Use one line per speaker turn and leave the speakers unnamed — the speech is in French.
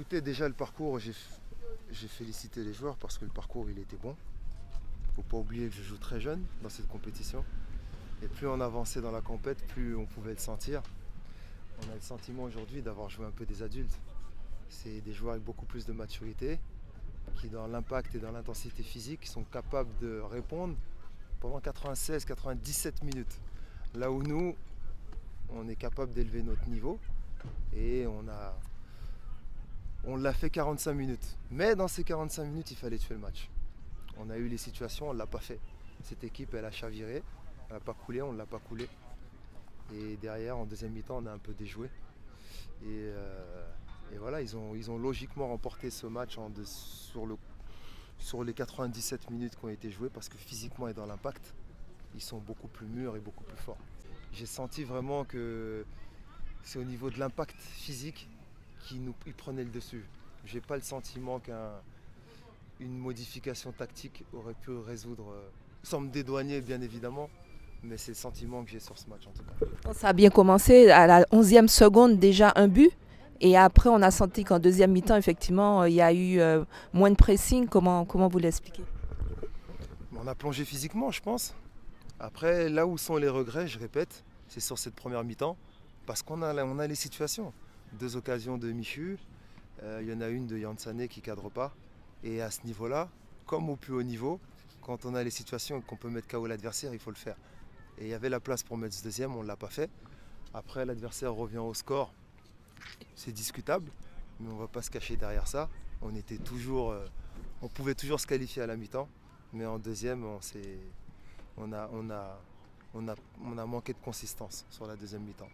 Écoutez, déjà le parcours, j'ai félicité les joueurs parce que le parcours il était bon. Faut pas oublier que je joue très jeune dans cette compétition. Et plus on avançait dans la compète, plus on pouvait le sentir. On a le sentiment aujourd'hui d'avoir joué un peu des adultes. C'est des joueurs avec beaucoup plus de maturité, qui dans l'impact et dans l'intensité physique sont capables de répondre pendant 96-97 minutes. Là où nous, on est capable d'élever notre niveau et on l'a fait 45 minutes. Mais dans ces 45 minutes, il fallait tuer le match. On a eu les situations, on ne l'a pas fait. Cette équipe, elle a chaviré, elle n'a pas coulé, on ne l'a pas coulé. Et derrière, en deuxième mi-temps, on a un peu déjoué. Et voilà, ils ont logiquement remporté ce match sur les 97 minutes qui ont été jouées parce que physiquement et dans l'impact, ils sont beaucoup plus mûrs et beaucoup plus forts. J'ai senti vraiment que c'est au niveau de l'impact physique qu'ils prenaient le dessus. Je n'ai pas le sentiment qu'une modification tactique aurait pu résoudre, sans me dédouaner bien évidemment, mais c'est le sentiment que j'ai sur ce match en tout cas.
Ça a bien commencé à la 11e seconde, déjà un but. Et après, on a senti qu'en deuxième mi-temps, effectivement, il y a eu moins de pressing. Comment vous l'expliquez?
On a plongé physiquement, je pense. Après, là où sont les regrets, je répète, c'est sur cette première mi-temps, parce qu'on a les situations. Deux occasions de Michu, il y en a une de Yansane qui ne cadre pas. Et à ce niveau-là, comme au plus haut niveau, quand on a les situations qu'on peut mettre KO l'adversaire, il faut le faire. Et il y avait la place pour mettre ce deuxième, on ne l'a pas fait. Après, l'adversaire revient au score. C'est discutable, mais on ne va pas se cacher derrière ça. On pouvait toujours se qualifier à la mi-temps, mais en deuxième, on a manqué de consistance sur la deuxième mi-temps.